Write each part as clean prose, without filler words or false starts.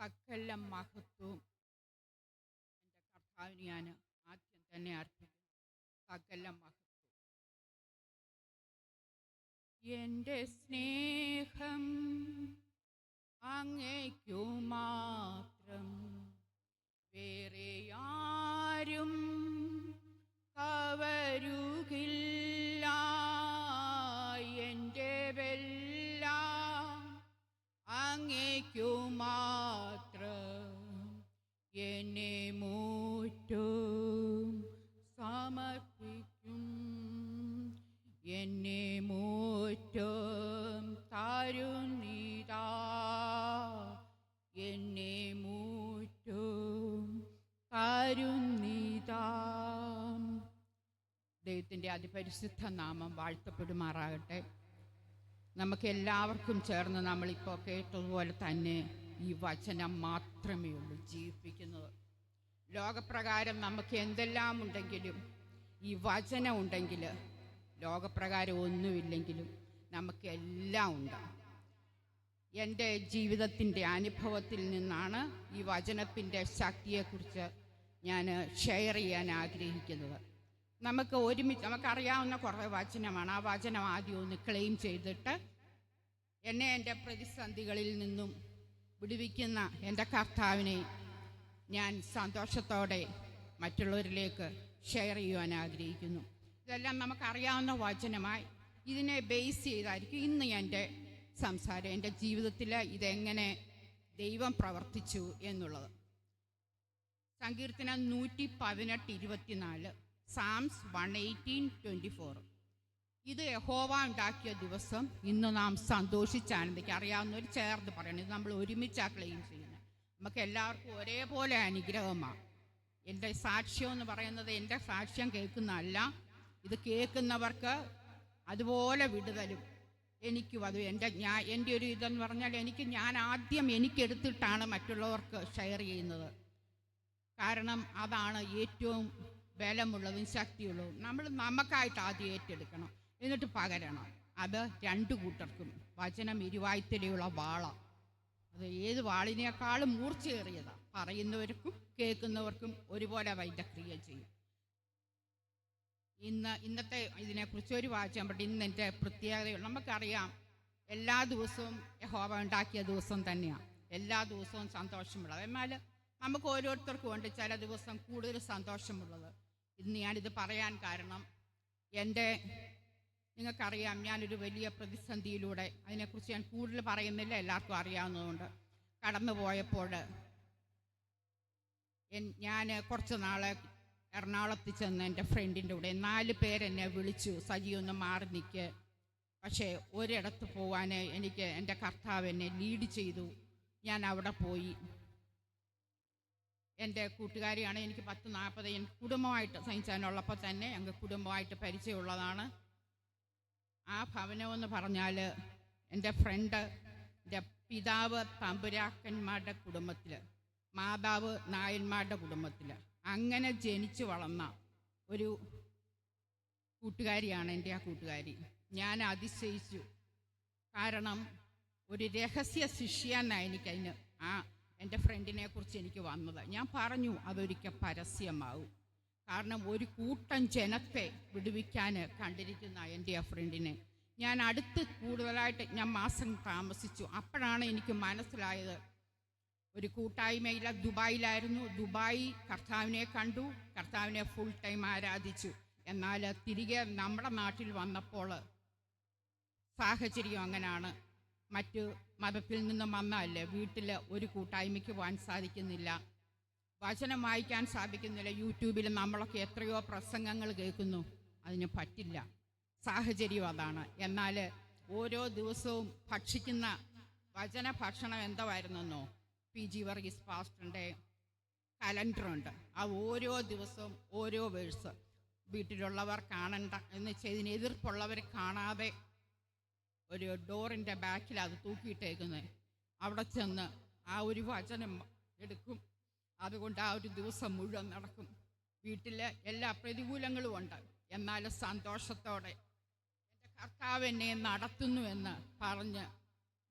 സകല മഹത്വവും എൻ്റെ കർത്താവിന് ഞാൻ ആദ്യം തന്നെ അർപ്പിക്കും. സകല മഹത്വം. എൻ്റെ സ്നേഹം അങ്ങേക്കു മാത്രം, വേറെ ആരും കവരുകില്ല. എൻ്റെ വെല്ലാം അങ്ങേക്കു മാത്രം, എന്നെ മൂറ്റും സമർപ്പിക്കും. എന്നെ മൂറ്റും തരുന്നിതാ, എന്നെ മൂറ്റും തരുന്നിതാ. ദൈവത്തിൻ്റെ അതിപരിശുദ്ധ നാമം വാഴ്ത്തപ്പെടുമാറാകട്ടെ. നമുക്ക് എല്ലാവർക്കും ചേർന്ന് നമ്മളിപ്പോൾ കേട്ടതുപോലെ തന്നെ ഈ വചനം മാത്രമേ ഉള്ളൂ ജീവിപ്പിക്കുന്നത്. ലോകപ്രകാരം നമുക്ക് എന്തെല്ലാം ഉണ്ടെങ്കിലും ഈ വചനം ഉണ്ടെങ്കിൽ, ലോകപ്രകാരം ഒന്നുമില്ലെങ്കിലും നമുക്ക് എല്ലാം ഉണ്ട്. എൻ്റെ ജീവിതത്തിൻ്റെ അനുഭവത്തിൽ നിന്നാണ് ഈ വചനത്തിൻ്റെ ശക്തിയെക്കുറിച്ച് ഞാൻ ഷെയർ ചെയ്യാൻ ആഗ്രഹിക്കുന്നത്. നമുക്കറിയാവുന്ന കുറേ വചനമാണ്. ആ വചനം ആദ്യം ഒന്ന് ക്ലെയിം ചെയ്തിട്ട് എന്നെ എൻ്റെ പ്രതിസന്ധികളിൽ നിന്നും വിടുവിക്കുന്ന എൻ്റെ കർത്താവിനെ ഞാൻ സന്തോഷത്തോടെ മറ്റുള്ളവരിലേക്ക് ഷെയർ ചെയ്യുവാൻ ആഗ്രഹിക്കുന്നു. ഇതെല്ലാം നമുക്കറിയാവുന്ന വചനമായി ഇതിനെ ബേസ് ചെയ്തായിരിക്കും ഇന്ന് എൻ്റെ സംസാരം, എൻ്റെ ജീവിതത്തിൽ ഇതെങ്ങനെ ദൈവം പ്രവർത്തിച്ചു എന്നുള്ളത്. സങ്കീർത്തനം 118:24, സാംസ് 118:24. ഇത് യഹോവ ഉണ്ടാക്കിയ ദിവസം ഇന്ന് നാം സന്തോഷിച്ചാനന്ദിക്കുക. അറിയാവുന്നവർ ചേർന്ന് പറയണം. ഇത് നമ്മൾ ഒരുമിച്ചാ ക്ലെയിം ചെയ്യുന്നത്. നമുക്ക് എല്ലാവർക്കും ഒരേപോലെ അനുഗ്രഹമാണ്. എൻ്റെ സാക്ഷ്യം എന്ന് പറയുന്നത് എൻ്റെ സാക്ഷ്യം കേൾക്കുന്നതല്ല, ഇത് കേൾക്കുന്നവർക്ക് അതുപോലെ വിടുതലും എനിക്കും. അത് എൻ്റെ ഒരു ഇതെന്ന് പറഞ്ഞാൽ ഞാൻ ആദ്യം എനിക്കെടുത്തിട്ടാണ് മറ്റുള്ളവർക്ക് ഷെയർ ചെയ്യുന്നത്. കാരണം അതാണ് ഏറ്റവും ബലമുള്ളതും ശക്തിയുള്ളതും. നമുക്കായിട്ട് ആദ്യം ഏറ്റെടുക്കണം, എന്നിട്ട് പകരണം. അത് രണ്ടു കൂട്ടർക്കും. വചനം ഇരുവായ്ത്തലയുള്ള വാള, അത് ഏത് വാളിനേക്കാളും മൂർച്ചയേറിയതാണ്. പറയുന്നവർക്കും കേൾക്കുന്നവർക്കും ഒരുപോലെ അതിൻ്റെ ക്രിയ ചെയ്യും. ഇന്നത്തെ ഇതിനെക്കുറിച്ച് ഒരു വാചകം പറ്റി. ഇന്ന് എൻ്റെ പ്രത്യേകതയുള്ളൂ. നമുക്കറിയാം എല്ലാ ദിവസവും യഹോവ ഉണ്ടാക്കിയ ദിവസം തന്നെയാണ്. എല്ലാ ദിവസവും സന്തോഷമുള്ളത്. എന്നാൽ നമുക്ക് ഓരോരുത്തർക്കും ഉണ്ട് ചില ദിവസം കൂടുതൽ സന്തോഷമുള്ളത്. ഇന്ന് ഞാനിത് പറയാൻ കാരണം, നിങ്ങൾക്കറിയാം ഞാനൊരു വലിയ പ്രതിസന്ധിയിലൂടെ, അതിനെക്കുറിച്ച് ഞാൻ കൂടുതൽ പറയുന്നില്ല, എല്ലാവർക്കും അറിയാവുന്നതുകൊണ്ട്, കടന്നു പോയപ്പോൾ ഞാൻ കുറച്ച് നാളെ എറണാകുളത്ത് ചെന്ന് എൻ്റെ ഫ്രണ്ടിൻ്റെ കൂടെ 4 പേരെന്നെ വിളിച്ചു, സജി ഒന്ന് മാറി നിൽക്ക്. പക്ഷേ ഒരിടത്ത് പോകാൻ എൻ്റെ കർത്താവ് എന്നെ ലീഡ് ചെയ്തു. ഞാൻ അവിടെ പോയി. എൻ്റെ കൂട്ടുകാരിയാണ്. എനിക്ക് 10-40 എനിക്ക് കുടുംബമായിട്ട് സഹിച്ചാനുള്ളപ്പോൾ തന്നെ ഞങ്ങൾക്ക് കുടുംബമായിട്ട് പരിചയമുള്ളതാണ്. ആ ഭവനമെന്ന് പറഞ്ഞാൽ എൻ്റെ ഫ്രണ്ട്, എൻ്റെ പിതാവ് തമ്പുരാക്കന്മാരുടെ കുടുംബത്തിൽ, മാതാവ് നായന്മാരുടെ കുടുംബത്തിൽ അങ്ങനെ ജനിച്ചു വളർന്ന ഒരു കൂട്ടുകാരിയാണ് എൻ്റെ ആ കൂട്ടുകാരി. ഞാൻ അതിശയിച്ചു. കാരണം ഒരു രഹസ്യ ശിഷ്യാനാണ് എനിക്കതിന് എൻ്റെ ഫ്രണ്ടിനെ കുറിച്ച് എനിക്ക് വന്നത്. ഞാൻ പറഞ്ഞു അതൊരിക്കൽ പരസ്യമാവും. കാരണം ഒരു കൂട്ടം ജനത്തെ വിടുവിക്കാൻ കണ്ടിരിക്കുന്ന എൻ്റെ ആ ഫ്രണ്ടിനെ ഞാൻ കൂടുതലായിട്ട് മാസം താമസിച്ചു. അപ്പോഴാണ് എനിക്ക് മനസ്സിലായത്, ഒരു കൂട്ടായ്മയില്ല, ദുബായിലായിരുന്നു. ദുബായി കർത്താവിനെ കണ്ടു, കർത്താവിനെ ഫുൾ ടൈം ആരാധിച്ചു. എന്നാൽ തിരികെ നമ്മുടെ നാട്ടിൽ വന്നപ്പോൾ സാഹചര്യം അങ്ങനെയാണ്. മറ്റ് മതത്തിൽ നിന്നും വന്നതല്ലേ, വീട്ടിൽ ഒരു കൂട്ടായ്മയ്ക്ക് പോകാൻ സാധിക്കുന്നില്ല, വചനം വായിക്കാൻ സാധിക്കുന്നില്ല. യൂട്യൂബിൽ നമ്മളൊക്കെ എത്രയോ പ്രസംഗങ്ങൾ കേൾക്കുന്നു, അതിന് പറ്റില്ല. സാഹചര്യം അതാണ്. എന്നാൽ ഓരോ ദിവസവും ഭക്ഷിക്കുന്ന വചന ഭക്ഷണം എന്തായിരുന്നെന്നോ, PG വർഗീസ് പാസ്റ്ററിൻ്റെ കലണ്ടറുണ്ട്. ആ ഓരോ ദിവസവും ഓരോ വേഴ്സ് വീട്ടിലുള്ളവർ കാണണ്ട എന്ന് വെച്ചാൽ ഇതിന് എതിർപ്പുള്ളവർ കാണാതെ ഒരു ഡോറിൻ്റെ ബാക്കിൽ അത് തൂക്കിയിട്ടേക്കുന്നത്. അവിടെ ചെന്ന് ആ ഒരു വചനം എടുക്കും. അതുകൊണ്ട് ആ ഒരു ദിവസം മുഴുവൻ നടക്കും. വീട്ടിൽ എല്ലാ പ്രതികൂലങ്ങളും ഉണ്ട്, എന്നാൽ സന്തോഷത്തോടെ എൻ്റെ കർത്താവ് എന്നെ നടത്തുന്നു എന്ന് പറഞ്ഞ്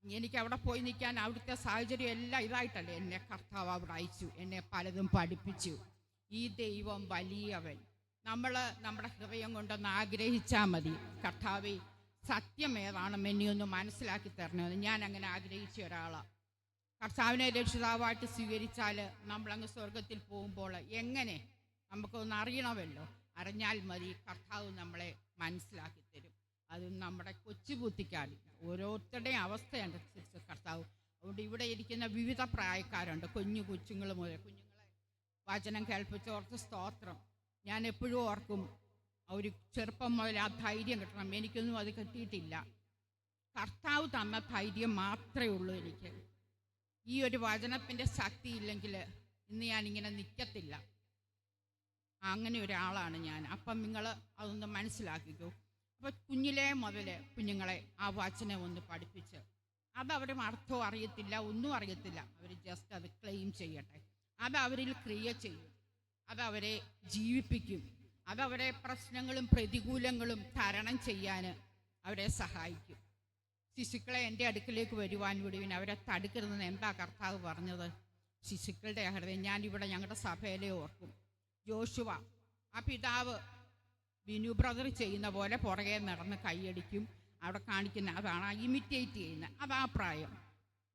എനിക്ക് അവിടെ പോയി നിൽക്കാൻ അവിടുത്തെ സാഹചര്യം എല്ലാം ഇതായിട്ടല്ലേ എന്നെ കർത്താവ് അവിടെ അയച്ചു, എന്നെ പലതും പഠിപ്പിച്ചു. ഈ ദൈവം വലിയവൻ. നമ്മൾ നമ്മുടെ ഹൃദയം കൊണ്ടൊന്ന് ആഗ്രഹിച്ചാൽ മതി, കർത്താവേ സത്യം ഏതാണെന്ന് എന്നെ ഒന്ന് മനസ്സിലാക്കി തരണമെന്ന്. ഞാൻ അങ്ങനെ ആഗ്രഹിച്ച ഒരാളാണ്. കർത്താവിനെ രക്ഷിതാവായിട്ട് സ്വീകരിച്ചാൽ നമ്മളങ്ങ് സ്വർഗത്തിൽ പോകുമ്പോൾ എങ്ങനെ നമുക്കൊന്ന് അറിയണമല്ലോ. അറിഞ്ഞാൽ മതി, കർത്താവ് നമ്മളെ മനസ്സിലാക്കി തരും. അത് നമ്മുടെ കൊച്ചു ബുദ്ധിക്കാൻ ഓരോരുത്തരുടെയും അവസ്ഥയനുസരിച്ച് കർത്താവ്. അതുകൊണ്ട് ഇവിടെ ഇരിക്കുന്ന വിവിധ പ്രായക്കാരുണ്ട്, കൊച്ചുങ്ങൾ മുതൽ. കുഞ്ഞുങ്ങളെ വചനം കേൾപ്പിച്ചോർത്ത് സ്തോത്രം. ഞാൻ എപ്പോഴും ഓർക്കും, ഒരു ചെറുപ്പം മുതൽ ആ ധൈര്യം കിട്ടണം. എനിക്കൊന്നും അത് കിട്ടിയിട്ടില്ല. കർത്താവ് തന്ന ധൈര്യം മാത്രമേ ഉള്ളൂ എനിക്ക്. ഈ ഒരു വചനത്തിൻ്റെ ശക്തി ഇല്ലെങ്കിൽ ഇന്ന് ഞാനിങ്ങനെ നിൽക്കത്തില്ല. അങ്ങനെ ഒരാളാണ് ഞാൻ. അപ്പം നിങ്ങൾ അതൊന്ന് മനസ്സിലാക്കിക്കോ. അപ്പോൾ കുഞ്ഞിലേ മുതൽ കുഞ്ഞുങ്ങളെ ആ വചനം ഒന്ന് പഠിപ്പിച്ച്, അതവരും അർത്ഥവും അറിയത്തില്ല, ഒന്നും അറിയത്തില്ല, അവർ ജസ്റ്റ് അത് ക്ലെയിം ചെയ്യട്ടെ. അത് അവരിൽ ക്രിയ ചെയ്യും, അതവരെ ജീവിപ്പിക്കും, അതവരെ പ്രശ്നങ്ങളും പ്രതികൂലങ്ങളും തരണം ചെയ്യാൻ അവരെ സഹായിക്കും. ശിശുക്കളെ എൻ്റെ അടുക്കിലേക്ക് വരുവാൻ വിടുവിൻ, അവരെ തടുക്കരുതെന്ന് എന്താ കർത്താവ് പറഞ്ഞത്? ശിശുക്കളുടെ ഹൃദയം. ഞാനിവിടെ ഞങ്ങളുടെ സഭയിലെ ഓർക്കും, ജോഷുവ ആ പിതാവ് ബിനു ബ്രദർ ചെയ്യുന്ന പോലെ പുറകെ നടന്ന് കൈയടിക്കും, അവിടെ കാണിക്കുന്ന അതാണ് ഇമിറ്റേറ്റ് ചെയ്യുന്നത്. അതാ പ്രായം.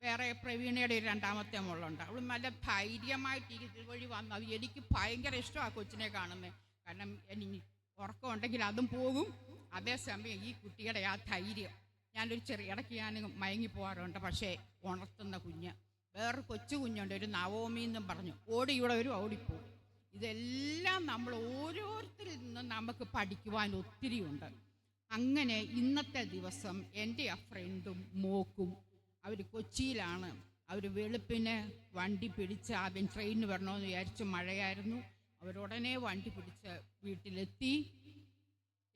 വേറെ പ്രവീണയുടെ ഒരു രണ്ടാമത്തെ മോളുണ്ട്, അവൾ നല്ല ധൈര്യമായിട്ട് ഇതുവഴി വന്നത്. എനിക്ക് ഭയങ്കര ഇഷ്ടമാണ് കൊച്ചിനെ കാണുന്നത്. കാരണം എനിക്ക് ഉറക്കമുണ്ടെങ്കിൽ അതും പോകും. അതേസമയം ഈ കുട്ടിയുടെ ആ ധൈര്യം, ഞാനൊരു ചെറിയ ഇടയ്ക്ക് ഞാൻ മയങ്ങി പോകാറുണ്ട്. പക്ഷേ ഉണർത്തുന്ന കുഞ്ഞ്, വേറൊരു കൊച്ചു കുഞ്ഞുണ്ട്, ഒരു നവോമി എന്നും പറഞ്ഞു, ഓടിയുടെ ഒരു ഓടിപ്പോവും. ഇതെല്ലാം നമ്മൾ ഓരോരുത്തരിൽ നിന്നും നമുക്ക് പഠിക്കുവാൻ ഒത്തിരിയുണ്ട്. അങ്ങനെ ഇന്നത്തെ ദിവസം എൻ്റെ ആ ഫ്രണ്ടും മോക്കും, അവർ കൊച്ചിയിലാണ്. അവർ വെളുപ്പിന് വണ്ടി പിടിച്ച്, ആദ്യം ട്രെയിനിന് വരണമെന്ന് വിചാരിച്ച്, മഴയായിരുന്നു. അവരുടനെ വണ്ടി പിടിച്ച് വീട്ടിലെത്തി.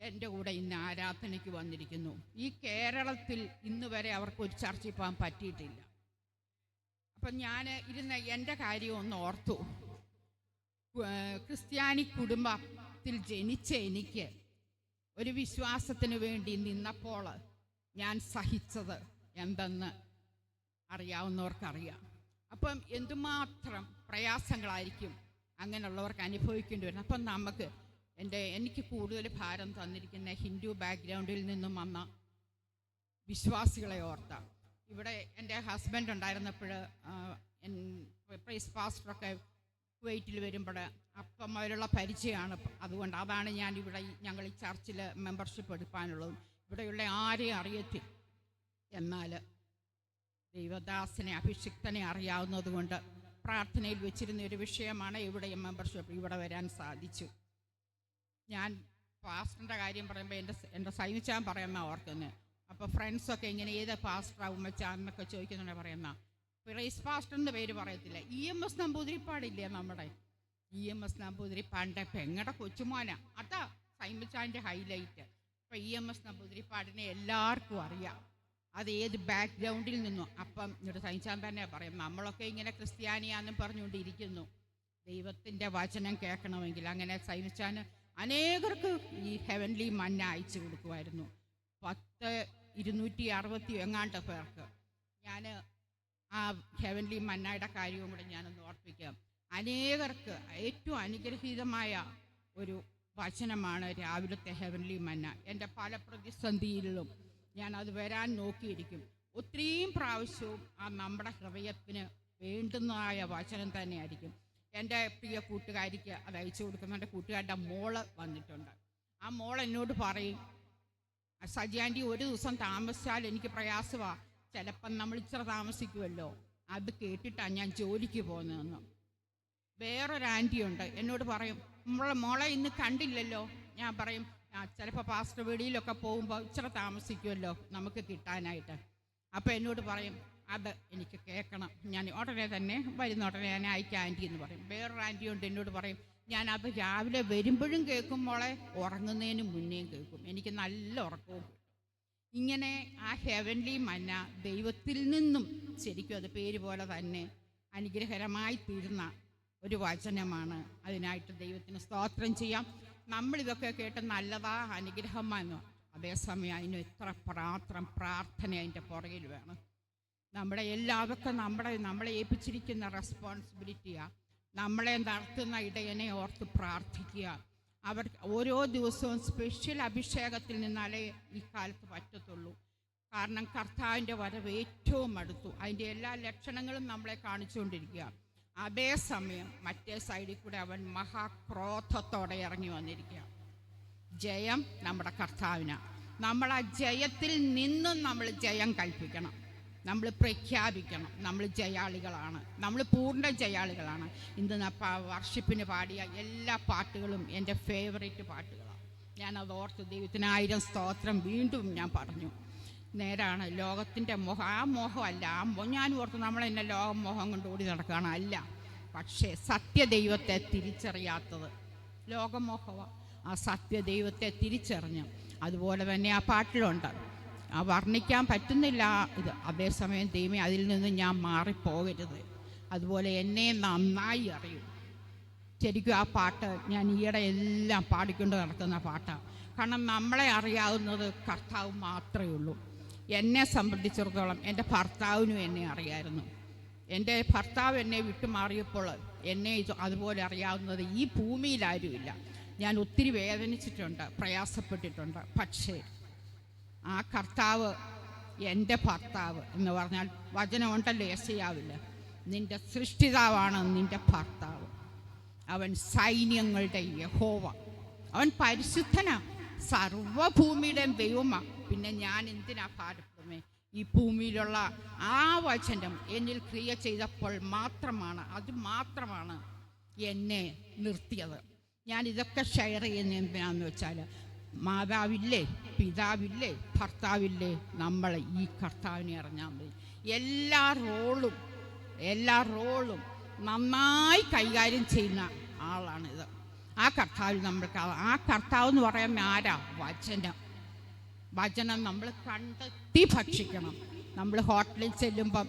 എൻ്റെ കൂടെ ഇന്ന് ആരാധനയ്ക്ക് വന്നിരിക്കുന്നു. ഈ കേരളത്തിൽ ഇന്ന് വരെ അവർക്ക് ഒരു ചർച്ചിൽ പോകാൻ പറ്റിയിട്ടില്ല. അപ്പം ഞാൻ ഇരുന്ന് എൻ്റെ കാര്യം ഒന്ന് ഓർത്തു. ക്രിസ്ത്യാനി കുടുംബത്തിൽ ജനിച്ച എനിക്ക് ഒരു വിശ്വാസത്തിന് വേണ്ടി നിന്നപ്പോൾ ഞാൻ സഹിച്ചത് എന്തെന്ന് അറിയാവുന്നവർക്കറിയാം. അപ്പം എന്തുമാത്രം പ്രയാസങ്ങളായിരിക്കും അങ്ങനെയുള്ളവർക്ക് അനുഭവിക്കേണ്ടി വരുന്നത്. അപ്പം എനിക്ക് കൂടുതൽ ഭാരം തന്നിരിക്കുന്ന ഹിന്ദു ബാക്ക്ഗ്രൗണ്ടിൽ നിന്നും വന്ന വിശ്വാസികളെ ഓർത്താം. ഇവിടെ എൻ്റെ ഹസ്ബൻഡ് ഉണ്ടായിരുന്നപ്പോൾ പ്രൈസ് പാസ്റ്ററൊക്കെ കുവൈറ്റിൽ വരുമ്പോൾ അപ്പം മുതലുള്ള പരിചയമാണ്. അതുകൊണ്ട് അതാണ് ഞാൻ ഇവിടെ ഞങ്ങൾ ഈ ചർച്ചിൽ മെമ്പർഷിപ്പ് എടുക്കാനുള്ളതും. ഇവിടെയുള്ള ആരെയും അറിയത്തില്ല, എന്നാൽ ദൈവദാസനെ അഭിഷിക്തനെ അറിയാവുന്നത് കൊണ്ട് പ്രാർത്ഥനയിൽ വെച്ചിരുന്ന ഒരു വിഷയമാണ് ഇവിടെ മെമ്പർഷിപ്പ്. ഇവിടെ വരാൻ സാധിച്ചു. ഞാൻ പാസ്റ്ററിൻ്റെ കാര്യം പറയുമ്പോൾ എൻ്റെ സൈനിച്ചാൻ പറയുന്ന ഓർക്കുന്നത്. അപ്പോൾ ഫ്രണ്ട്സൊക്കെ ഇങ്ങനെ ഏത് പാസ്റ്ററാവും വെച്ചാന്നൊക്കെ ചോദിക്കുന്നുണ്ട്. പറയുന്ന പ്രൈസ് പാസ്റ്റർ എന്ന് പേര് പറയത്തില്ല, EMS നമ്പൂതിരിപ്പാടില്ലേ നമ്മുടെ EMS നമ്പൂതിരിപ്പാടിൻ്റെ പെങ്ങടെ കൊച്ചുമോന, അതാ സൈമിച്ചാൻ്റെ ഹൈലൈറ്റ്. അപ്പോൾ EMS നമ്പൂതിരിപ്പാടിനെ എല്ലാവർക്കും അറിയാം, അത് ഏത് ബാക്ക്ഗ്രൗണ്ടിൽ നിന്നും. അപ്പം എന്നിട്ട് സൈനിച്ചാൻ തന്നെ പറയും, നമ്മളൊക്കെ ഇങ്ങനെ ക്രിസ്ത്യാനിയാണെന്നും പറഞ്ഞുകൊണ്ടിരിക്കുന്നു, ദൈവത്തിൻ്റെ വചനം കേൾക്കണമെങ്കിൽ. അങ്ങനെ സൈനിച്ചാൻ അനേകർക്ക് ഈ ഹെവൻലി മന്ന അയച്ചു കൊടുക്കുമായിരുന്നു. 260 എങ്ങാണ്ട് പേർക്ക്. ഞാൻ ആ ഹെവൻലി മന്നയുടെ കാര്യവും കൂടെ ഞാനൊന്ന് ഓർപ്പിക്കാം. അനേകർക്ക് ഏറ്റവും അനുഗ്രഹീതമായ ഒരു വചനമാണ് രാവിലത്തെ ഹെവൻലി മന്ന. എൻ്റെ പല പ്രതിസന്ധിയിലും ഞാനത് വരാൻ നോക്കിയിരിക്കും. ഒത്തിരിയും പ്രാവശ്യവും ആ നമ്മുടെ ഹൃദയത്തിന് വേണ്ടുന്നതായ വചനം തന്നെയായിരിക്കും. എൻ്റെ പ്രിയ കൂട്ടുകാരിക്ക് അത് അയച്ചു കൊടുക്കുന്ന എൻ്റെ കൂട്ടുകാരുടെ മോള് വന്നിട്ടുണ്ട്. ആ മോൾ എന്നോട് പറയും, സജിയാൻറ്റി ഒരു ദിവസം താമസിച്ചാൽ എനിക്ക് പ്രയാസമാണ്, ചിലപ്പം നമ്മൾ ഇച്ചിരി താമസിക്കുമല്ലോ, അത് കേട്ടിട്ടാണ് ഞാൻ ജോലിക്ക് പോകുന്നതെന്ന്. വേറൊരു ആൻറ്റിയുണ്ട്, എന്നോട് പറയും, മോളെ ഇന്ന് കണ്ടില്ലല്ലോ. ഞാൻ പറയും, ചിലപ്പോൾ പാസ്റ്റർ വെളിയിലൊക്കെ പോകുമ്പോൾ ഇച്ചിരി താമസിക്കുമല്ലോ നമുക്ക് കിട്ടാനായിട്ട്. അപ്പോൾ എന്നോട് പറയും, അത് എനിക്ക് കേൾക്കണം, ഞാൻ ഉടനെ തന്നെ വരുന്ന ഉടനെ ഞാൻ അയക്കാം ആൻറ്റി എന്ന് പറയും. വേറൊരു ആൻറ്റിയുണ്ട്, എന്നോട് പറയും, ഞാനത് രാവിലെ വരുമ്പോഴും കേൾക്കും മോളെ, ഉറങ്ങുന്നതിന് മുന്നേയും കേൾക്കും, എനിക്ക് നല്ല ഉറക്കവും കിട്ടും. ഇങ്ങനെ ആ ഹെവൻലി മന്ന ദൈവത്തിൽ നിന്നും ശരിക്കും അത് പേര് പോലെ തന്നെ അനുഗ്രഹകരമായി തീരുന്ന ഒരു വചനമാണ്. അതിനായിട്ട് ദൈവത്തിന് സ്തോത്രം ചെയ്യാം. നമ്മളിതൊക്കെ കേട്ട് നല്ലതാ അനുഗ്രഹമാണെന്നോ, അതേസമയം അതിന് എത്ര പ്രാർത്ഥന അതിൻ്റെ പുറകിൽ വേണം. നമ്മുടെ എല്ലാവർക്കും നമ്മളെ ഏൽപ്പിച്ചിരിക്കുന്ന റെസ്പോൺസിബിലിറ്റിയാണ്. നമ്മളെ നടത്തുന്ന ഇടയനെ ഓർത്ത് പ്രാർത്ഥിക്കുക. അവർ ഓരോ ദിവസവും സ്പെഷ്യൽ അഭിഷേകത്തിൽ നിന്നാലേ ഈ കാലത്ത് പറ്റത്തുള്ളൂ. കാരണം കർത്താവിൻ്റെ വരവ് ഏറ്റവും അടുത്തു. അതിൻ്റെ എല്ലാ ലക്ഷണങ്ങളും നമ്മളെ കാണിച്ചുകൊണ്ടിരിക്കുക. അതേസമയം മറ്റേ സൈഡിൽ കൂടെ അവൻ മഹാക്രോധത്തോടെ ഇറങ്ങി വന്നിരിക്കുക. ജയം നമ്മുടെ കർത്താവിനാണ്. നമ്മൾ ആ ജയത്തിൽ നിന്നും നമ്മൾ ജയം കൽപ്പിക്കണം, നമ്മൾ പ്രഖ്യാപിക്കണം. നമ്മൾ ജയാളികളാണ്, നമ്മൾ പൂർണ്ണ ജയാളികളാണ്. ഇന്ന് വർഷിപ്പിന് പാടിയ എല്ലാ പാട്ടുകളും എൻ്റെ ഫേവറേറ്റ് പാട്ടുകളാണ്. ഞാനത് ഓർത്ത് ദൈവത്തിന് 1000 സ്തോത്രം വീണ്ടും ഞാൻ പറഞ്ഞു. നേരാണ്, ലോകത്തിൻ്റെ മോഹം, ആ മോഹമല്ല. ഞാൻ ഓർത്ത് നമ്മളെന്നെ ലോകമോഹം കൊണ്ട് ഓടി നടക്കുകയാണ്, അല്ല. പക്ഷേ സത്യദൈവത്തെ തിരിച്ചറിയാത്തത് ലോകമോഹമാണ്. ആ സത്യദൈവത്തെ തിരിച്ചറിഞ്ഞു. അതുപോലെ തന്നെ ആ പാട്ടിലുണ്ട്, ആ വർണ്ണിക്കാൻ പറ്റുന്നില്ല ഇത്. അതേസമയം ദൈവമേ അതിൽ നിന്ന് ഞാൻ മാറിപ്പോകരുത്. അതുപോലെ എന്നെ നന്നായി അറിയും. ശരിക്കും ആ പാട്ട് ഞാൻ ഈയിടെ എല്ലാം പാടിക്കൊണ്ട് നടക്കുന്ന പാട്ടാണ്. കാരണം നമ്മളെ അറിയാവുന്നത് കർത്താവ് മാത്രമേ ഉള്ളൂ. എന്നെ സംബന്ധിച്ചിടത്തോളം എൻ്റെ ഭർത്താവിനും എന്നെ അറിയായിരുന്നു. എൻ്റെ ഭർത്താവ് എന്നെ വിട്ടുമാറിയപ്പോൾ എന്നെ അതുപോലെ അറിയാവുന്നത് ഈ ഭൂമിയിലാരുമില്ല. ഞാൻ ഒത്തിരി വേദനിച്ചിട്ടുണ്ട്, പ്രയാസപ്പെട്ടിട്ടുണ്ട്. പക്ഷേ ആ കർത്താവ്, എൻ്റെ ഭർത്താവ് എന്ന് പറഞ്ഞാൽ വചനമുണ്ടല്ലോ യെശയ്യാവിൽ, നിൻ്റെ സൃഷ്ടിതാവാണ് നിൻ്റെ ഭർത്താവ്. അവൻ സൈന്യങ്ങളുടെ യഹോവ, അവൻ പരിശുദ്ധനാണ്, സർവഭൂമിയുടെയും ദൈവമാണ്. പിന്നെ ഞാൻ എന്തിനാ ഭാരപ്പെടുമേ? ഈ ഭൂമിയിലുള്ള ആ വചനം എന്നിൽ ക്രിയ ചെയ്തപ്പോൾ മാത്രമാണ് എന്നെ നിർത്തിയത്. ഞാൻ ഇതൊക്കെ ഷെയർ ചെയ്യുന്ന എന്തിനാന്ന് വെച്ചാൽ, മാതാവില്ലേ, പിതാവില്ലേ, ഭർത്താവില്ലേ, നമ്മൾ ഈ കർത്താവിനെ അറിഞ്ഞാൽ മതി. എല്ലാ റോളും നന്നായി കൈകാര്യം ചെയ്യുന്ന ആളാണിത്. ആ കർത്താവിൽ ആ കർത്താവ് എന്ന് പറയുമ്പോൾ ആരാ? വചനം നമ്മൾ കണ്ടെത്തി ഭക്ഷിക്കണം. നമ്മൾ ഹോട്ടലിൽ ചെല്ലുമ്പം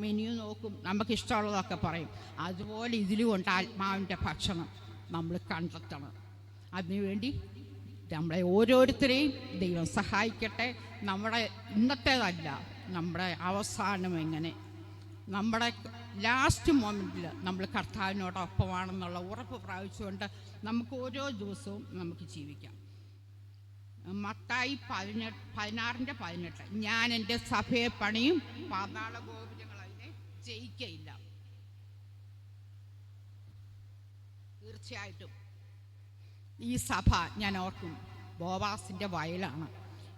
മെനു നോക്കും, നമുക്ക് ഇഷ്ടമുള്ളതൊക്കെ പറയും. അതുപോലെ ഇതിലും ഉണ്ട് ആത്മാവിൻ്റെ ഭക്ഷണം. നമ്മൾ കണ്ടെത്തണം. അതിനുവേണ്ടി നമ്മളെ ഓരോരുത്തരെയും ദൈവം സഹായിക്കട്ടെ. നമ്മുടെ ഇന്നത്തേതല്ല, നമ്മുടെ അവസാനം എങ്ങനെ, നമ്മുടെ ലാസ്റ്റ് മൊമെൻറ്റിൽ നമ്മൾ കർത്താവിനോടൊപ്പമാണെന്നുള്ള ഉറപ്പ് പ്രാപിച്ചുകൊണ്ട് നമുക്ക് ഓരോ ദിവസവും നമുക്ക് ജീവിക്കാം. മത്തായി 16:18 ഞാൻ എൻ്റെ സഭയെ പണിയും, പാതാള ഗോപുരങ്ങൾ അതിനെ ജയിക്കയില്ല. തീർച്ചയായിട്ടും ഈ സഭ ഞാൻ ഓർക്കും ബോവാസിൻ്റെ വയലാണ്.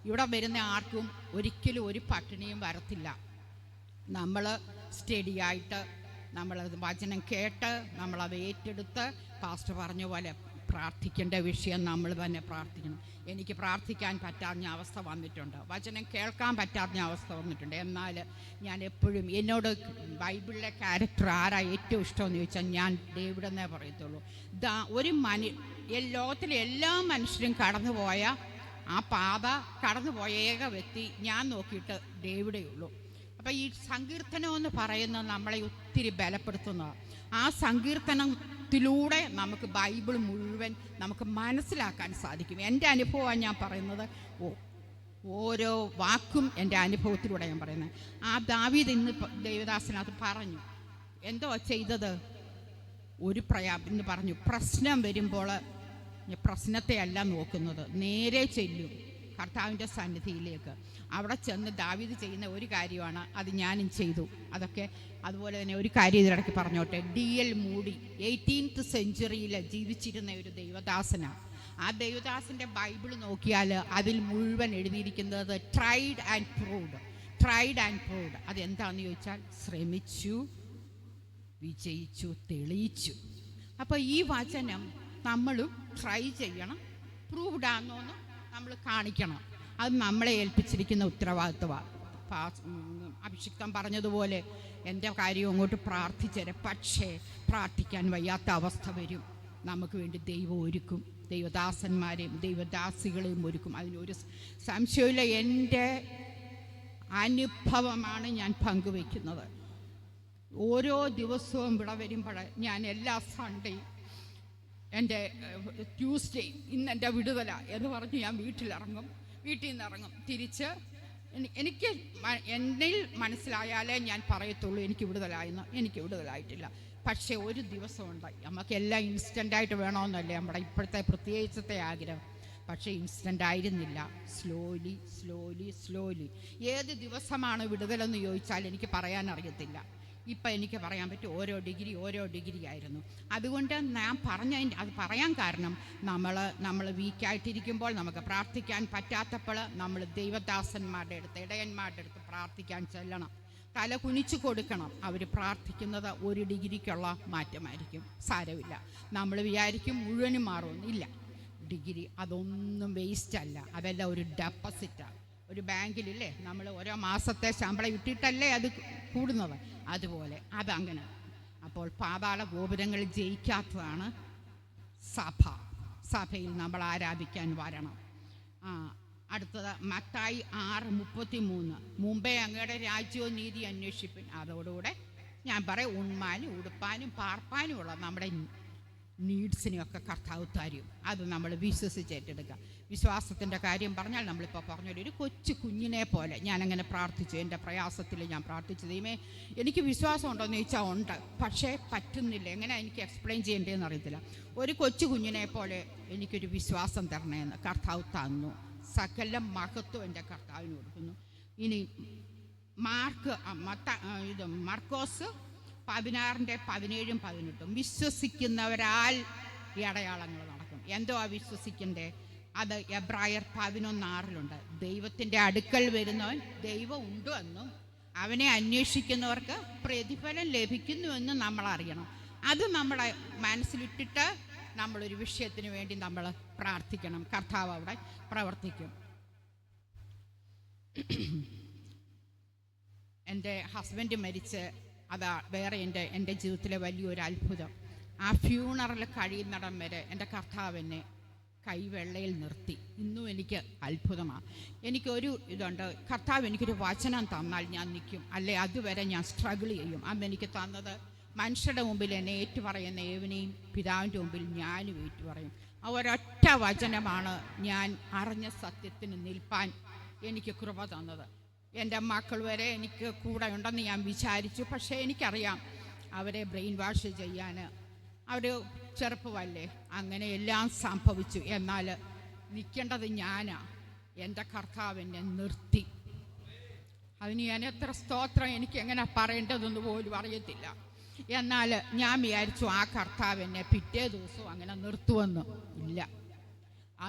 ഇവിടെ വരുന്ന ആർക്കും ഒരിക്കലും ഒരു പട്ടിണിയും വരത്തില്ല. നമ്മൾ സ്റ്റഡിയായിട്ട് നമ്മളത് വചനം കേട്ട് നമ്മളത് ഏറ്റെടുത്ത് പാസ്റ്റർ പറഞ്ഞ പോലെ പ്രാർത്ഥിക്കേണ്ട വിഷയം നമ്മൾ തന്നെ പ്രാർത്ഥിക്കണം. എനിക്ക് പ്രാർത്ഥിക്കാൻ പറ്റാത്ത അവസ്ഥ വന്നിട്ടുണ്ട്, വചനം കേൾക്കാൻ പറ്റാത്ത അവസ്ഥ വന്നിട്ടുണ്ട്. എന്നാൽ ഞാൻ എപ്പോഴും എന്നോട് ബൈബിളിലെ ക്യാരക്ടർ ആരാ ഏറ്റവും ഇഷ്ടമെന്ന് ചോദിച്ചാൽ ഞാൻ ഡേവിഡെന്നേ പറയത്തുള്ളൂ. ലോകത്തിലെ എല്ലാ മനുഷ്യരും കടന്നുപോയ ആ പാത കടന്നുപോയ ഏക വ്യക്തി ഞാൻ നോക്കിയിട്ട് ഡേവിഡേ ഉള്ളൂ. അപ്പം ഈ സങ്കീർത്തനം എന്ന് പറയുന്നത് നമ്മളെ ഒത്തിരി ബലപ്പെടുത്തുന്നതാണ്. ആ സങ്കീർത്തനത്തിലൂടെ നമുക്ക് ബൈബിൾ മുഴുവൻ നമുക്ക് മനസ്സിലാക്കാൻ സാധിക്കും. എൻ്റെ അനുഭവമാണ് ഞാൻ പറയുന്നത്. ഓരോ വാക്കും എൻ്റെ അനുഭവത്തിലൂടെ ഞാൻ പറയുന്നത്. ആ ദാവീദ് ഇന്ന് ദേവദാസനകത്ത് പറഞ്ഞു, എന്തോ ചെയ്തത് ഇന്ന് പറഞ്ഞു, പ്രശ്നം വരുമ്പോൾ പ്രശ്നത്തെ അല്ല നോക്കുന്നത്, നേരെ ചെല്ലും കർത്താവിൻ്റെ സന്നിധിയിലേക്ക്. അവിടെ ചെന്ന് ദാവീദ് ചെയ്യുന്ന ഒരു കാര്യമാണ്, അത് ഞാനും ചെയ്തു. അതൊക്കെ അതുപോലെ തന്നെ ഒരു കാര്യം ഇതിനിടയ്ക്ക് പറഞ്ഞോട്ടെ. D.L. മൂഡി 18th സെഞ്ച്വറിയിൽ ജീവിച്ചിരുന്ന ഒരു ദൈവദാസനാണ്. ആ ദൈവദാസൻ്റെ ബൈബിൾ നോക്കിയാൽ അതിൽ മുഴുവൻ എഴുതിയിരിക്കുന്നത് ട്രൈഡ് ആൻഡ് പ്രൂവ്ഡ്. അതെന്താണെന്ന് ചോദിച്ചാൽ ശ്രമിച്ചു, വിജയിച്ചു, തെളിയിച്ചു. അപ്പോൾ ഈ വചനം നമ്മളും ട്രൈ ചെയ്യണം, പ്രൂവ്ഡ് ആണെന്നൊന്ന് നമ്മൾ കാണിക്കണം. അത് നമ്മളെ ഏൽപ്പിച്ചിരിക്കുന്ന ഉത്തരവാദിത്വമാണ്. അഭിഷിക്തം പറഞ്ഞതുപോലെ എൻ്റെ കാര്യം അങ്ങോട്ട് പ്രാർത്ഥിച്ചേരെ, പക്ഷേ പ്രാർത്ഥിക്കാൻ വയ്യാത്ത അവസ്ഥ വരും. നമുക്ക് വേണ്ടി ദൈവം ഒരുക്കും, ദൈവദാസന്മാരെയും ദൈവദാസികളെയും ഒരുക്കും. അതിനൊരു സംശയമില്ല. എൻ്റെ അനുഭവമാണ് ഞാൻ പങ്കുവയ്ക്കുന്നത്. ഓരോ ദിവസവും ഇവിടെ വരുമ്പോൾ ഞാൻ എല്ലാ സൺഡേയും എൻ്റെ ട്യൂസ്ഡേ ഇന്നെൻ്റെ വിടുതല എന്ന് പറഞ്ഞ് ഞാൻ വീട്ടിൽ നിന്ന് ഇറങ്ങും. തിരിച്ച് എനിക്ക് എന്നിൽ മനസ്സിലായാലേ ഞാൻ പറയത്തുള്ളൂ എനിക്ക് വിടുതലായെന്ന്. എനിക്ക് വിടുതലായിട്ടില്ല. പക്ഷേ ഒരു ദിവസമുണ്ട്, നമുക്കെല്ലാം ഇൻസ്റ്റൻ്റായിട്ട് വേണമെന്നല്ലേ നമ്മുടെ ഇപ്പോഴത്തെ പ്രത്യേകിച്ചത്തെ ആഗ്രഹം. പക്ഷേ ഇൻസ്റ്റൻ്റ് ആയിരുന്നില്ല. Slowly slowly slowly. ഏത് ദിവസമാണ് വിടുതലെന്ന് ചോദിച്ചാൽ എനിക്ക് പറയാൻ അറിയത്തില്ല. ഇപ്പം എനിക്ക് പറയാൻ പറ്റും ഓരോ ഡിഗ്രി ആയിരുന്നു. അതുകൊണ്ട് ഞാൻ അത് പറയാൻ കാരണം നമ്മൾ വീക്കായിട്ടിരിക്കുമ്പോൾ, നമുക്ക് പ്രാർത്ഥിക്കാൻ പറ്റാത്തപ്പോൾ നമ്മൾ ദൈവദാസന്മാരുടെ അടുത്ത്, ഇടയന്മാരുടെ അടുത്ത് പ്രാർത്ഥിക്കാൻ ചെല്ലണം. തല കുനിച്ചു കൊടുക്കണം. അവർ പ്രാർത്ഥിക്കുന്നത് 1 ഡിഗ്രിക്കുള്ള മാറ്റമായിരിക്കും. സാരമില്ല. നമ്മൾ വിചാരിക്കും മുഴുവനും മാറുമെന്നില്ല. ഡിഗ്രി അതൊന്നും വേസ്റ്റ് അല്ല. അതെല്ലാം ഒരു ഡെപ്പോസിറ്റാണ്. ഒരു ബാങ്കിലില്ലേ, നമ്മൾ ഓരോ മാസത്തെ ശമ്പളം ഇട്ടിട്ടല്ലേ അത് കൂടുന്നത്, അതുപോലെ അതങ്ങനെ. അപ്പോൾ പാതാള ഗോപുരങ്ങൾ ജയിക്കാത്തതാണ് സഭയിൽ നമ്മൾ ആരാധിക്കാൻ വരണം. അടുത്തത് മത്തായി 6:33. മുമ്പേ അങ്ങയുടെ രാജ്യവും നീതി അന്വേഷിപ്പിൻ. അതോടുകൂടെ ഞാൻ പറയും, ഉണ്മാനും ഉടുപ്പാനും പാർപ്പാനുമുള്ള നമ്മുടെ നീഡ്സിനെയൊക്കെ കർത്താവ് തരും. അത് നമ്മൾ വിശ്വസിച്ചേറ്റെടുക്കുക. വിശ്വാസത്തിൻ്റെ കാര്യം പറഞ്ഞാൽ നമ്മളിപ്പോൾ പറഞ്ഞൊരു കൊച്ചു കുഞ്ഞിനെ പോലെ ഞാനങ്ങനെ പ്രാർത്ഥിച്ചു. എൻ്റെ പ്രയാസത്തിൽ ഞാൻ പ്രാർത്ഥിച്ചു, ദൈവമേ എനിക്ക് വിശ്വാസം ഉണ്ടോയെന്ന് ചോദിച്ചാൽ ഉണ്ട്, പക്ഷേ പറ്റുന്നില്ല. എങ്ങനെ എനിക്ക് എക്സ്പ്ലെയിൻ ചെയ്യേണ്ടതെന്ന് അറിയത്തില്ല. ഒരു കൊച്ചു കുഞ്ഞിനെ പോലെ എനിക്കൊരു വിശ്വാസം തരണേന്ന് കർത്താവ് തന്നു. സകല മഹത്വം എൻ്റെ കർത്താവിന് കൊടുക്കുന്നു. ഇനി മർക്കോസ് 16:17-18. വിശ്വസിക്കുന്നവരാൽ ഈ അടയാളങ്ങൾ നടക്കും. എന്തോ വിശ്വസിക്കണ്ടേ? അത് എബ്രായർ 11:6 ദൈവത്തിൻ്റെ അടുക്കൽ വരുന്നവൻ ദൈവം ഉണ്ട് എന്നും അവനെ അന്വേഷിക്കുന്നവർക്ക് പ്രതിഫലം ലഭിക്കുന്നുവെന്നും നമ്മൾ അറിയണം. അത് നമ്മളെ മനസ്സിലിട്ടിട്ട് നമ്മളൊരു വിഷയത്തിന് വേണ്ടി നമ്മൾ പ്രാർത്ഥിക്കണം. കർത്താവ് അവിടെ പ്രവർത്തിക്കും. എൻ്റെ ഹസ്ബൻഡ് മരിച്ച്, അതാ വേറെ എൻ്റെ ജീവിതത്തിലെ വലിയൊരു അത്ഭുതം. ആ ഫ്യൂണറൽ കഴിയുന്നിടം വരെ എൻ്റെ കർത്താവ് എന്നെ കൈവെള്ളയിൽ നിർത്തി. ഇന്നും എനിക്ക് അത്ഭുതമാണ്. എനിക്കൊരു ഇതുണ്ട്, കർത്താവ് എനിക്കൊരു വചനം തന്നാൽ ഞാൻ നിൽക്കും, അല്ലെ അതുവരെ ഞാൻ സ്ട്രഗിൾ ചെയ്യും. അന്ന് എനിക്ക് തന്നത് മനുഷ്യരുടെ മുമ്പിൽ എന്നെ ഏറ്റുപറയുന്ന ഏവനെയും പിതാവിൻ്റെ മുമ്പിൽ ഞാനും ഏറ്റുപറയും. ആ ഒരൊറ്റ വചനമാണ് ഞാൻ അറിഞ്ഞ സത്യത്തിന് നിൽപ്പാൻ എനിക്ക് കൃപ തന്നത്. എൻ്റെ മക്കൾ വരെ എനിക്ക് കൂടെ ഉണ്ടെന്ന് ഞാൻ വിചാരിച്ചു. പക്ഷേ എനിക്കറിയാം അവരെ ബ്രെയിൻ വാഷ് ചെയ്യാൻ, അവർ ചെറുപ്പമല്ലേ, അങ്ങനെ എല്ലാം സംഭവിച്ചു. എന്നാൽ നിൽക്കേണ്ടത് ഞാനാ. എൻ്റെ കർത്താവ് എന്നെ നിർത്തി. അതിന് ഞാൻ എത്ര സ്തോത്രം, എനിക്ക് എങ്ങനെ പറയേണ്ടതെന്ന് പോലും അറിയത്തില്ല. എന്നാൽ ഞാൻ വിചാരിച്ചു ആ കർത്താവ് എന്നെ പിറ്റേ ദിവസവും അങ്ങനെ നിർത്തുമെന്ന്. ഇല്ല,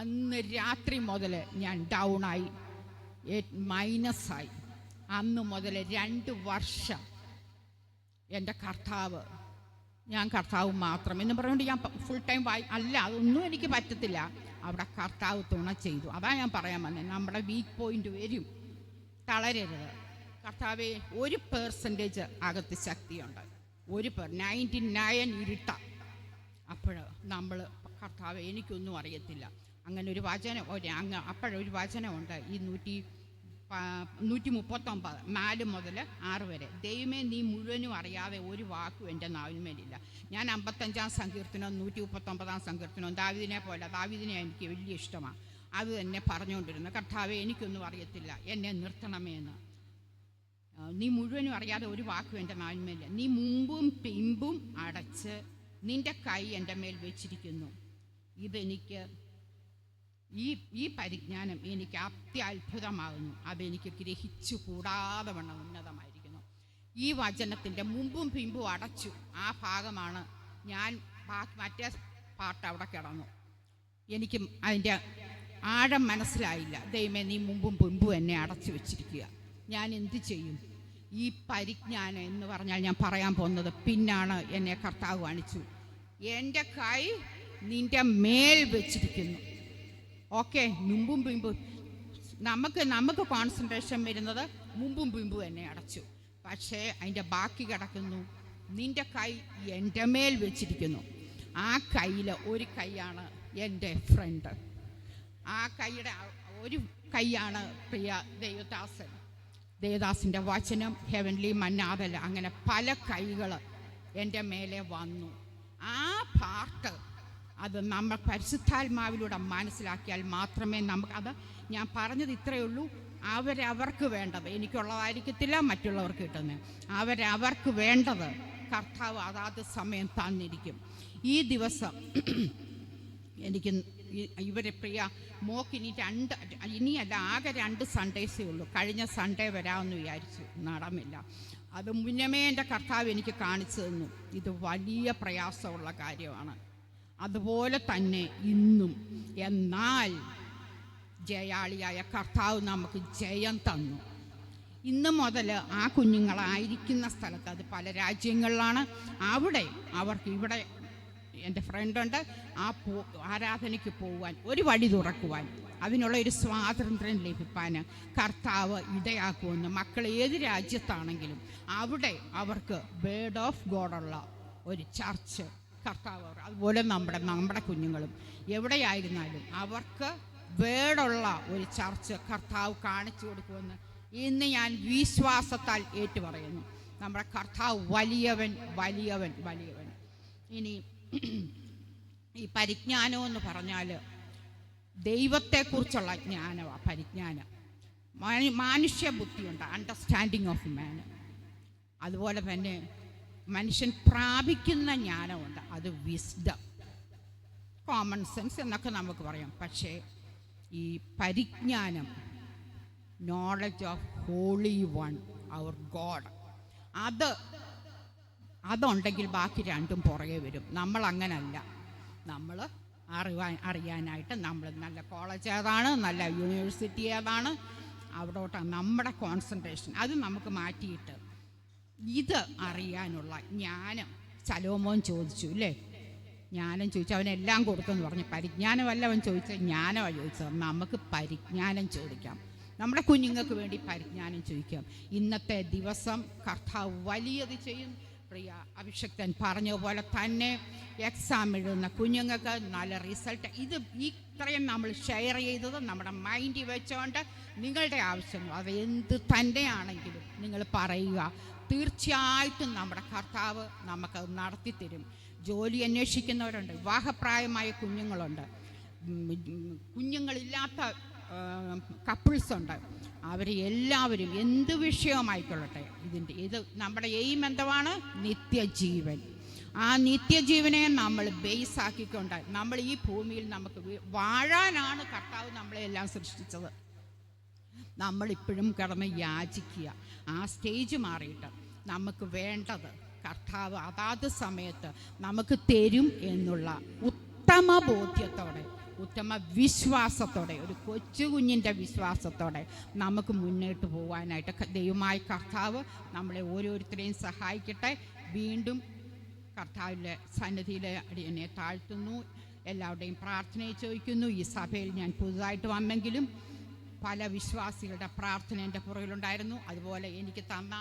അന്ന് രാത്രി മുതൽ ഞാൻ ഡൗണായി, മൈനസായി. അന്ന് മുതൽ 2 വർഷം എൻ്റെ കർത്താവ്, ഞാൻ കർത്താവ് മാത്രം എന്ന് പറഞ്ഞുകൊണ്ട് ഞാൻ ഫുൾ ടൈം അല്ല, അതൊന്നും എനിക്ക് പറ്റത്തില്ല. അവിടെ കർത്താവ് തുണ ചെയ്തു. അതാ ഞാൻ പറയാൻ വന്നത്. നമ്മുടെ വീക്ക് പോയിന്റ് വരും, തളരരുത്. കർത്താവെ 1% അകത്ത് ശക്തിയുണ്ട്, 99 ഇരുട്ട. അപ്പോൾ നമ്മൾ കർത്താവ് എനിക്കൊന്നും അറിയത്തില്ല. അങ്ങനെ ഒരു വചനം അപ്പോഴൊരു വചനമുണ്ട്, ഈ 139 4 മുതൽ 6 വരെ. ദൈവമേ നീ മുഴുവനും അറിയാതെ ഒരു വാക്കും എൻ്റെ നാവിന്മേലില്ല. ഞാൻ 55-ാം സങ്കീർത്തനവും 139-ാം സങ്കീർത്തനവും ദാവീദിനെ പോലെ, ദാവീദിനെ എനിക്ക് വലിയ ഇഷ്ടമാണ്, അത് തന്നെ പറഞ്ഞുകൊണ്ടിരുന്നു. കർത്താവെ എനിക്കൊന്നും അറിയത്തില്ല, എന്നെ നിർത്തണമേ എന്ന്. നീ മുഴുവനും അറിയാതെ ഒരു വാക്കും എൻ്റെ നാവിന്മേലില്ല. നീ മുമ്പും പിമ്പും അടച്ച് നിൻ്റെ കൈ എൻ്റെ മേൽ വെച്ചിരിക്കുന്നു. ഇതെനിക്ക് ഈ പരിജ്ഞാനം എനിക്ക് അത്യത്ഭുതമാകുന്നു. അതെനിക്ക് ഗ്രഹിച്ചു കൂടാതെ വണ്ണം ഉന്നതമായിരിക്കുന്നു. ഈ വചനത്തിൻ്റെ മുമ്പും പിമ്പും അടച്ചു ആ ഭാഗമാണ് ഞാൻ. മറ്റേ പാട്ട് അവിടെ കിടന്നു. എനിക്ക് അതിൻ്റെ ആഴം മനസ്സിലായില്ല. ദൈവമേ നീ മുമ്പും പിമ്പും എന്നെ അടച്ചു വെച്ചിരിക്കുക, ഞാൻ എന്ത് ചെയ്യും? ഈ പരിജ്ഞാനം എന്ന് പറഞ്ഞാൽ ഞാൻ പറയാൻ പോകുന്നത് പിന്നാണ് എന്നെ കർത്താവ് കാണിച്ചു. എൻ്റെ കൈ നിൻ്റെ മേൽ വെച്ചിരിക്കുന്നു. ഓക്കെ, മുമ്പും പിമ്പും നമുക്ക് കോൺസെൻട്രേഷൻ വരുന്നത് മുമ്പും പിമ്പും എന്നെ അടച്ചു. പക്ഷേ അതിൻ്റെ ബാക്കി കിടക്കുന്നു, നിൻ്റെ കൈ എൻ്റെ മേൽ വെച്ചിരിക്കുന്നു. ആ കയ്യിൽ ഒരു കൈയാണ് എൻ്റെ ഫ്രണ്ട്, ആ കൈയുടെ ഒരു കൈയാണ് പ്രിയ ദേവദാസിൻ്റെ വചനം, ഹെവൻലി മന്നാതല്ല. അങ്ങനെ പല കൈകൾ എൻ്റെ മേലെ വന്നു. ആ പാർട്ട് അത് നമ്മൾ പരിശുദ്ധാത്മാവിലൂടെ മനസ്സിലാക്കിയാൽ മാത്രമേ നമുക്ക്, അത് ഞാൻ പറഞ്ഞത് ഇത്രയേ ഉള്ളൂ, അവരവർക്ക് വേണ്ടത്, എനിക്കുള്ളതായിരിക്കത്തില്ല മറ്റുള്ളവർക്ക് കിട്ടുന്നത്, അവരവർക്ക് വേണ്ടത് കർത്താവ് അതാത് സമയം തന്നിരിക്കും. ഈ ദിവസം എനിക്ക് ഇവരെ പ്രിയ മോക്കിനി ഇനിയല്ല ആകെ 2 സൺഡേസേ ഉള്ളൂ. കഴിഞ്ഞ സൺഡേ വരാമെന്ന് വിചാരിച്ചു, നടന്നില്ല. അത് മുന്നമേ എൻ്റെ കർത്താവ് എനിക്ക് കാണിച്ചു തന്നു, ഇത് വലിയ പ്രയാസമുള്ള കാര്യമാണ്. അതുപോലെ തന്നെ ഇന്നും. എന്നാൽ ജയാളിയായ കർത്താവ് നമുക്ക് ജയം തന്നു. ഇന്ന് മുതൽ ആ കുഞ്ഞുങ്ങളായിരിക്കുന്ന സ്ഥലത്ത്, അത് പല രാജ്യങ്ങളിലാണ്, അവിടെ അവർക്ക്, ഇവിടെ എൻ്റെ ഫ്രണ്ടുണ്ട്, ആരാധനയ്ക്ക് പോകുവാൻ ഒരു വഴി തുറക്കുവാൻ, അതിനുള്ള ഒരു സ്വാതന്ത്ര്യം ലഭിക്കാൻ കർത്താവ് ഇടയാക്കുമെന്ന്. മക്കൾ ഏത് രാജ്യത്താണെങ്കിലും അവിടെ അവർക്ക് വേർഡ് ഓഫ് ഗോഡുള്ള ഒരു ചർച്ച് കർത്താവ്, അതുപോലെ നമ്മുടെ കുഞ്ഞുങ്ങളും എവിടെയായിരുന്നാലും അവർക്ക് വേർഡുള്ള ഒരു ചർച്ച് കർത്താവ് കാണിച്ചു കൊടുക്കുമെന്ന് ഇന്ന് ഞാൻ വിശ്വാസത്താൽ ഏറ്റുപറയുന്നു. നമ്മുടെ കർത്താവ് വലിയവൻ, വലിയവൻ, വലിയവൻ. ഇനി ഈ പരിജ്ഞാനം എന്ന് പറഞ്ഞാൽ ദൈവത്തെക്കുറിച്ചുള്ള ജ്ഞാനമാണ് പരിജ്ഞാനം. മാനുഷ്യ ബുദ്ധിയുണ്ട്, അണ്ടർസ്റ്റാൻഡിങ് ഓഫ് മാൻ. അതുപോലെ തന്നെ മനുഷ്യൻ പ്രാപിക്കുന്ന ജ്ഞാനമുണ്ട്, അത് വിസ്ഡം, കോമൺ സെൻസ് എന്നൊക്കെ നമുക്ക് പറയാം. പക്ഷേ ഈ പരിജ്ഞാനം, knowledge of Holy One our God, അതുണ്ടെങ്കിൽ ബാക്കി രണ്ടും പുറകെ വരും. നമ്മൾ അങ്ങനല്ല. നമ്മൾ അറിയാനായിട്ട് നമ്മൾ നല്ല കോളേജ് ഏതാണ്, നല്ല യൂണിവേഴ്സിറ്റി ഏതാണ്, അവിടോട്ടാണ് നമ്മുടെ കോൺസെൻട്രേഷൻ. അത് നമുക്ക് മാറ്റിയിട്ട് ഇത് അറിയാനുള്ള ജ്ഞാനം. ശലോമോൻ ചോദിച്ചു അല്ലേ, ജ്ഞാനം ചോദിച്ചു, അവനെല്ലാം കൊടുത്തെന്ന് പറഞ്ഞു. പരിജ്ഞാനമല്ല അവൻ ചോദിച്ചത്, ജ്ഞാനമാണ് ചോദിച്ചത്. നമുക്ക് പരിജ്ഞാനം ചോദിക്കാം, നമ്മുടെ കുഞ്ഞുങ്ങൾക്ക് വേണ്ടി പരിജ്ഞാനം ചോദിക്കാം. ഇന്നത്തെ ദിവസം കർത്താവ് വലിയത് ചെയ്യും. പ്രിയ അഭിഷക്തൻ പറഞ്ഞ പോലെ തന്നെ എക്സാം എഴുതുന്ന കുഞ്ഞുങ്ങൾക്ക് നല്ല റിസൾട്ട്. ഇത് ഇത്രയും നമ്മൾ ഷെയർ ചെയ്തത് നമ്മുടെ മൈൻഡിൽ വെച്ചുകൊണ്ട് നിങ്ങളുടെ ആവശ്യങ്ങൾ അത് എന്ത് തന്നെയാണെങ്കിലും നിങ്ങൾ പറയുക. തീർച്ചയായിട്ടും നമ്മുടെ കർത്താവ് നമുക്കത് നടത്തിത്തരും. ജോലി അന്വേഷിക്കുന്നവരുണ്ട്, വിവാഹപ്രായമായ കുഞ്ഞുങ്ങളുണ്ട്, കുഞ്ഞുങ്ങളില്ലാത്ത കപ്പിൾസുണ്ട്. അവർ എല്ലാവരും എന്ത് വിഷയമായിക്കൊള്ളട്ടെ, ഇത് നമ്മുടെ എയിം എന്താണ്? നിത്യജീവൻ. ആ നിത്യജീവനെ നമ്മൾ ബേസ് ആക്കിക്കൊണ്ട് നമ്മൾ ഈ ഭൂമിയിൽ നമുക്ക് വാഴാനാണ് കർത്താവ് നമ്മളെല്ലാം സൃഷ്ടിച്ചത്. നമ്മളിപ്പോഴും കിടന്ന് യാചിക്കുക. ആ സ്റ്റേജ് മാറിയിട്ട് നമുക്ക് വേണ്ടത് കർത്താവ് അതാത് സമയത്ത് നമുക്ക് തരും എന്നുള്ള ഉത്തമ ബോധ്യത്തോടെ, ഉത്തമ വിശ്വാസത്തോടെ, ഒരു കൊച്ചു കുഞ്ഞിൻ്റെ വിശ്വാസത്തോടെ നമുക്ക് മുന്നോട്ട് പോകാനായിട്ട് ദൈവമായ കർത്താവ് നമ്മളെ ഓരോരുത്തരെയും സഹായിക്കട്ടെ. വീണ്ടും കർത്താവിൻ്റെ സന്നിധിയിൽ എന്നെ താഴ്ത്തുന്നു, എല്ലാവരുടെയും പ്രാർത്ഥനയെ ചോദിക്കുന്നു. ഈ സഭയിൽ ഞാൻ പുതുതായിട്ട് വന്നെങ്കിലും പല വിശ്വാസികളുടെ പ്രാർത്ഥന എൻ്റെ പുറകിലുണ്ടായിരുന്നു. അതുപോലെ എനിക്ക് തന്ന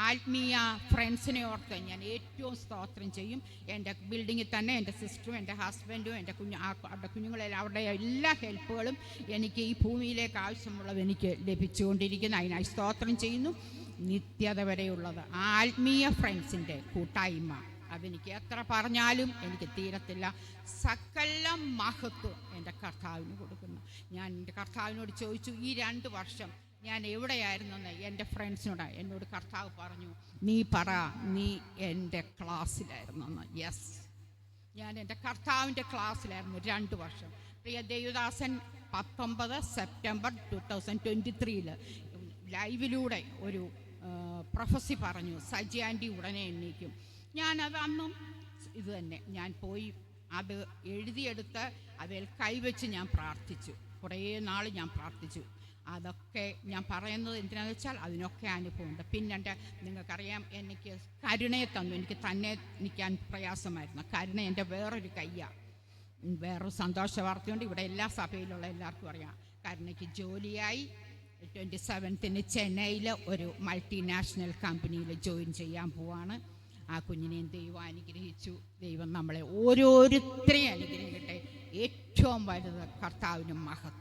ആത്മീയ ഫ്രണ്ട്സിനെ ഓർത്ത് ഞാൻ ഏറ്റവും സ്തോത്രം ചെയ്യും. എൻ്റെ ബിൽഡിങ്ങിൽ തന്നെ എൻ്റെ സിസ്റ്ററും എൻ്റെ ഹസ്ബൻഡും എൻ്റെ അവരുടെ കുഞ്ഞുങ്ങളെല്ലാം, അവരുടെ എല്ലാ ഹെൽപ്പുകളും എനിക്ക് ഈ ഭൂമിയിലേക്ക് ആവശ്യമുള്ളത് എനിക്ക് ലഭിച്ചുകൊണ്ടിരിക്കുന്നു. അതിനായി സ്തോത്രം ചെയ്യുന്നു. നിത്യത വരെയുള്ളത് ആത്മീയ ഫ്രണ്ട്സിൻ്റെ കൂട്ടായ്മ, അതെനിക്ക് എത്ര പറഞ്ഞാലും എനിക്ക് തീരത്തില്ല. സകല മഹത്വം എൻ്റെ കർത്താവിന് കൊടുക്കുന്നു. ഞാൻ എൻ്റെ കർത്താവിനോട് ചോദിച്ചു, ഈ 2 വർഷം ഞാൻ എവിടെയായിരുന്നെന്ന് എൻ്റെ ഫ്രണ്ട്സിനോട് എന്നോട് കർത്താവ് പറഞ്ഞു, നീ പറ, നീ എൻ്റെ ക്ലാസ്സിലായിരുന്നെന്ന്. യെസ്, ഞാൻ എൻ്റെ കർത്താവിൻ്റെ ക്ലാസ്സിലായിരുന്നു 2 വർഷം. പ്രിയ ദേവദാസൻ 19 സെപ്റ്റംബർ 2023 ലൈവിലൂടെ ഒരു പ്രൊഫസി പറഞ്ഞു, സജി ആൻറ്റി ഉടനെ എണ്ണീക്കും. ഞാനത് അന്നും ഇത് തന്നെ ഞാൻ പോയി അത് എഴുതിയെടുത്ത് അതിൽ കൈവച്ച് ഞാൻ പ്രാർത്ഥിച്ചു. കുറേ നാൾ ഞാൻ പ്രാർത്ഥിച്ചു. അതൊക്കെ ഞാൻ പറയുന്നത് എന്തിനാണെന്ന് വെച്ചാൽ അതിനൊക്കെ അനുഭവമുണ്ട്. പിന്നെ നിങ്ങൾക്കറിയാം, എനിക്ക് കരുണയെ തന്നു. എനിക്ക് തന്നെ നിൽക്കാൻ പ്രയാസമായിരുന്നു. കരുണ എൻ്റെ വേറൊരു കയ്യാണ്. വേറൊരു സന്തോഷ വാർത്തയുണ്ട്, ഇവിടെ എല്ലാ സഭയിലുള്ള എല്ലാവർക്കും അറിയാം. കരുണയ്ക്ക് ജോലിയായി. 27 ചെന്നൈയിൽ ഒരു മൾട്ടിനാഷണൽ കമ്പനിയിൽ ജോയിൻ ചെയ്യാൻ പോവാണ്. ആ കുഞ്ഞിനെയും ദൈവം അനുഗ്രഹിച്ചു. ദൈവം നമ്മളെ ഓരോരുത്തരെയും അനുഗ്രഹിക്കട്ടെ. ഏറ്റവും വലുത് കർത്താവിന് മഹത്വം.